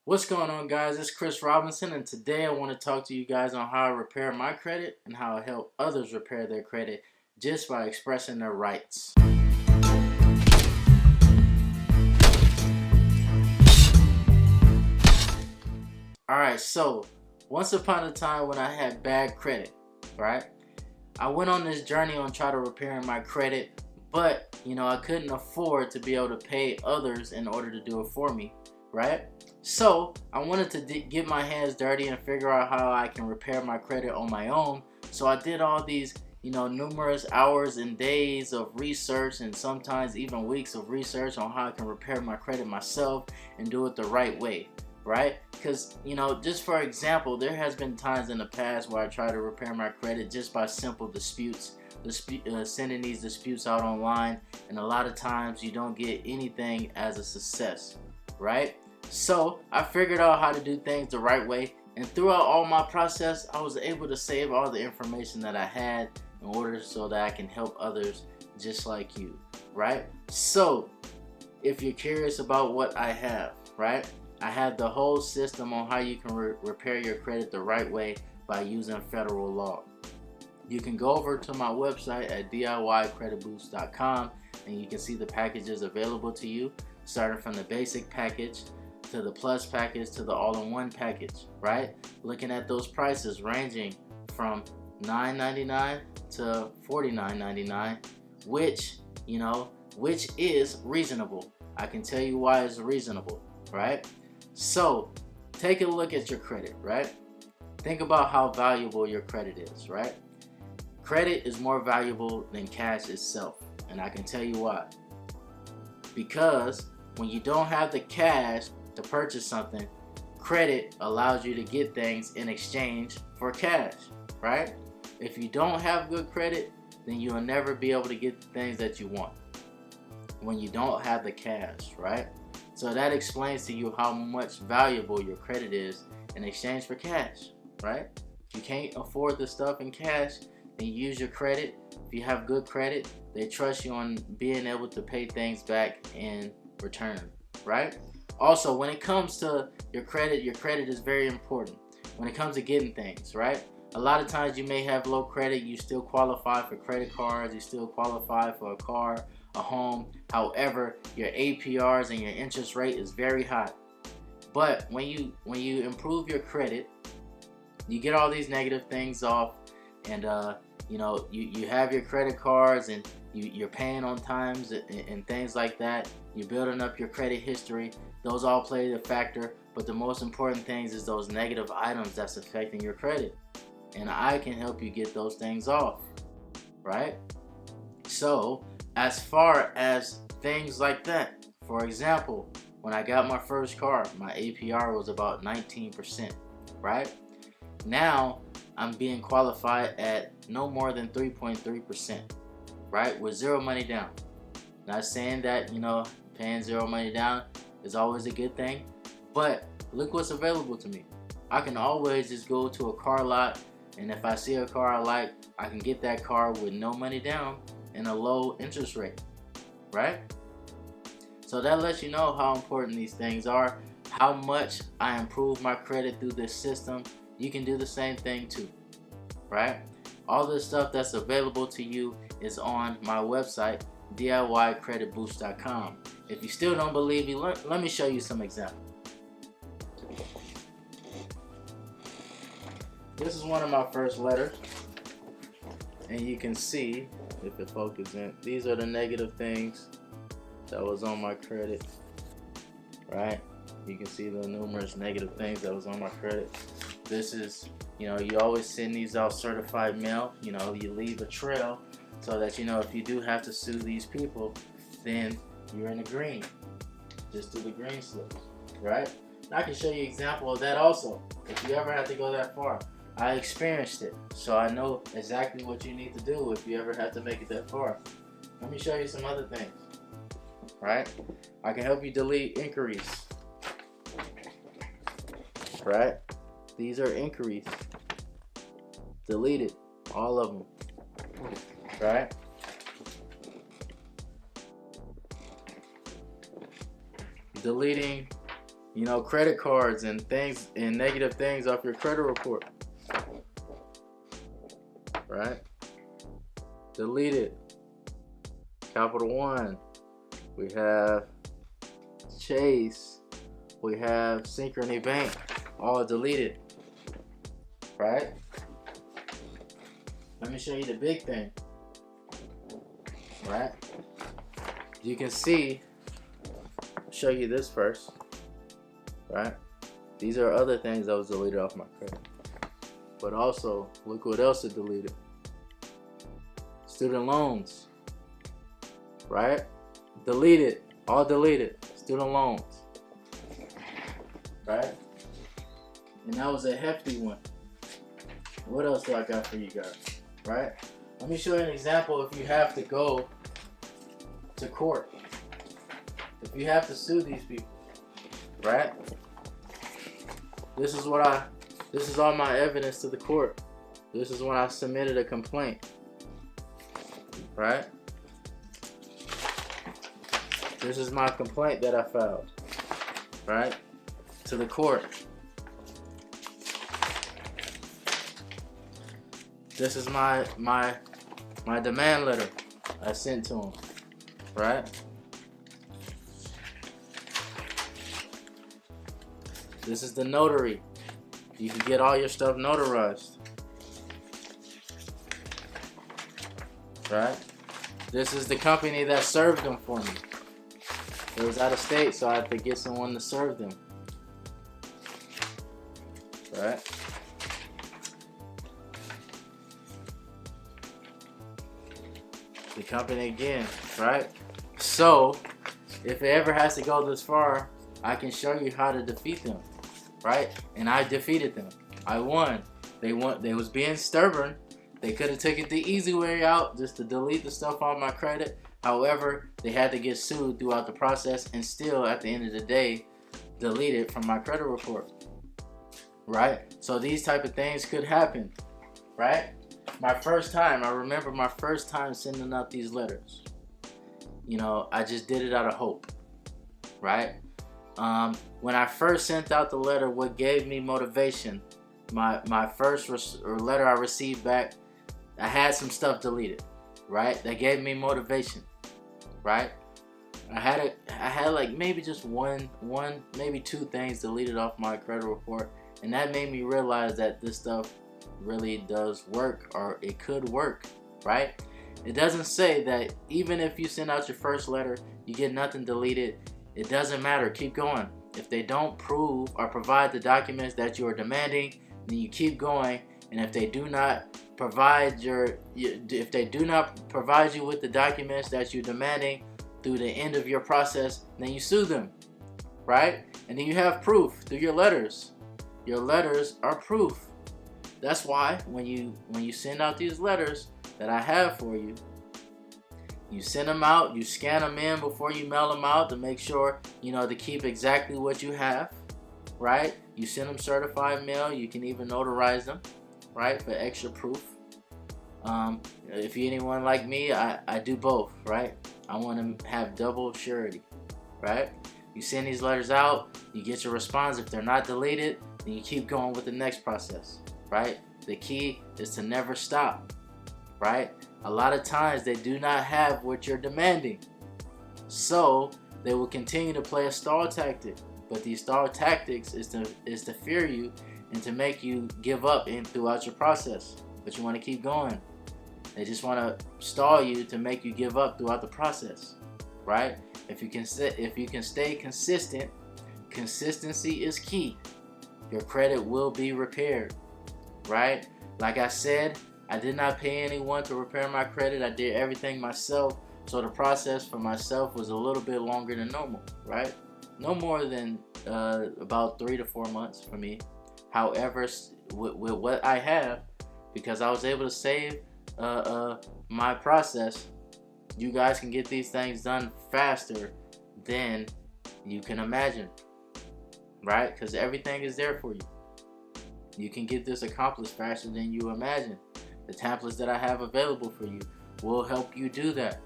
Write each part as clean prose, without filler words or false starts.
What's going on, guys? It's Chris Robinson, and today I want to talk to you guys on how I repair my credit and how I help others repair their credit just by expressing their rights. Alright, so once upon a time when I had bad credit, right? I went on this journey on trying to repair my credit, but I couldn't afford to be able to pay others in order to do it for me, right? So I wanted to get my hands dirty and figure out how I can repair my credit on my own. So I did all these numerous hours and days of research, and sometimes even weeks of research on how I can repair my credit myself and do it the right way, right? Because just for example, there has been times in the past where I try to repair my credit just by simple disputes, sending these disputes out online, and a lot of times you don't get anything as a success, right? So I figured out how to do things the right way, and throughout all my process I was able to save all the information that I had in order so that I can help others just like you, right? So if you're curious about what I have, right, I have the whole system on how you can repair your credit the right way by using federal law. You can go over to my website at DIYcreditboost.com and you can see the packages available to you, starting from the basic package to the plus package to the all-in-one package, right? Looking at those prices ranging from $9.99 to $49.99, which is reasonable. I can tell you why it's reasonable, right? So take a look at your credit, right? Think about how valuable your credit is, right? Credit is more valuable than cash itself, and I can tell you why. Because when you don't have the cash to purchase something, credit allows you to get things in exchange for cash, right? If you don't have good credit, then you'll never be able to get the things that you want when you don't have the cash, right? So that explains to you how much valuable your credit is in exchange for cash, right? If you can't afford the stuff in cash, then use your credit. If you have good credit, they trust you on being able to pay things back in return, right? Also, when it comes to your credit is very important when it comes to getting things, right? A lot of times you may have low credit, you still qualify for credit cards, you still qualify for a car, a home. However, your APRs and your interest rate is very high. But when you improve your credit, you get all these negative things off, and you have your credit cards, and you're paying on times and things like that. You're building up your credit history. Those all play a factor, but the most important things is those negative items that's affecting your credit, and I can help you get those things off, right? So as far as things like that, for example, when I got my first car, my APR was about 19%, right? Now I'm being qualified at no more than 3.3%, right? With zero money down. Not saying that paying zero money down is always a good thing, but look what's available to me. I can always just go to a car lot, and if I see a car I like, I can get that car with no money down and a low interest rate, right? So that lets you know how important these things are, how much I improve my credit through this system. You can do the same thing too, right? All the stuff that's available to you is on my website, DIYcreditboost.com. If you still don't believe me, let me show you some examples. This is one of my first letters, and you can see, if it focuses in, these are the negative things that was on my credit, right? You can see the numerous negative things that was on my credit. This is, you always send these out certified mail. You leave a trail so that if you do have to sue these people, then you're in the green. Just do the green slips, right? And I can show you an example of that also, if you ever have to go that far. I experienced it, so I know exactly what you need to do if you ever have to make it that far. Let me show you some other things, right? I can help you delete inquiries, right? These are inquiries. Delete it, all of them, right? Deleting credit cards and things and negative things off your credit report. Right? Delete it. Capital One. We have Chase. We have Synchrony Bank. All deleted. Right? Let me show you the big thing. Right? You can see, show you this first. Right? These are other things that was deleted off my credit. But also, look what else it deleted. Student loans. Right? Deleted. All deleted. Student loans. Right? And that was a hefty one. What else do I got for you guys? Right? Let me show you an example if you have to go to court. If you have to sue these people. Right? This is all my evidence to the court. This is when I submitted a complaint. Right? This is my complaint that I filed. Right? To the court. This is my demand letter I sent to him. Right? This is the notary. You can get all your stuff notarized. Right? This is the company that served them for me. It was out of state, so I had to get someone to serve them. Right? The company again, right? So, if it ever has to go this far, I can show you how to defeat them, right? And I defeated them. I won. They was being stubborn. They could have taken the easy way out, just to delete the stuff on my credit. However, they had to get sued throughout the process and still, at the end of the day, delete it from my credit report, right? So these type of things could happen, right? I remember my first time sending out these letters. I just did it out of hope, right? When I first sent out the letter, what gave me motivation, my first letter I received back, I had some stuff deleted, right? That gave me motivation, right? I had like maybe just one, maybe two things deleted off my credit report, and that made me realize that this stuff really does work, or it could work, right? It doesn't say that even if you send out your first letter, you get nothing deleted. It doesn't matter. Keep going. If they don't prove or provide the documents that you are demanding, then you keep going. And if they do not provide you with the documents that you're demanding through the end of your process, then you sue them, right? And then you have proof through your letters. Your letters are proof. That's why when you send out these letters that I have for you, you send them out, you scan them in before you mail them out to make sure, to keep exactly what you have, right? You send them certified mail. You can even notarize them, right, for extra proof. If you're anyone like me, I do both, right? I want to have double surety, right? You send these letters out, you get your response. If they're not deleted, then you keep going with the next process, right? The key is to never stop, right? A lot of times they do not have what you're demanding, so they will continue to play a stall tactic. But these stall tactics is to fear you and to make you give up throughout your process. But you want to keep going. They just want to stall you to make you give up throughout the process, right? If you can stay consistent, consistency is key. Your credit will be repaired, right? Like I said, I did not pay anyone to repair my credit. I did everything myself. So the process for myself was a little bit longer than normal, right? No more than about 3 to 4 months for me. However, with what I have, because I was able to save my process, you guys can get these things done faster than you can imagine, right? Because everything is there for you. You can get this accomplished faster than you imagine. The templates that I have available for you will help you do that.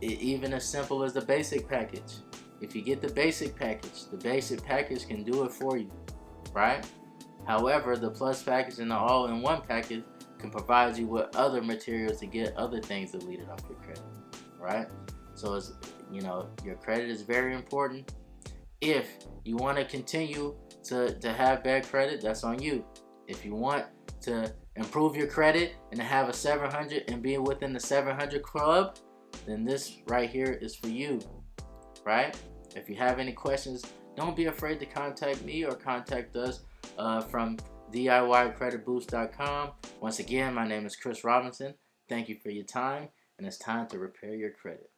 Even as simple as the basic package. if you get the basic package can do it for you, right? However, the plus package and the all-in-one package can provide you with other materials to get other things deleted off your credit, right? So it's, your credit is very important. If you want to continue to have bad credit, that's on you. If you want to improve your credit and to have a 700 and be within the 700 club, then this right here is for you, right? If you have any questions, don't be afraid to contact me or contact us from DIYCreditBoost.com. Once again, my name is Chris Robinson. Thank you for your time, and it's time to repair your credit.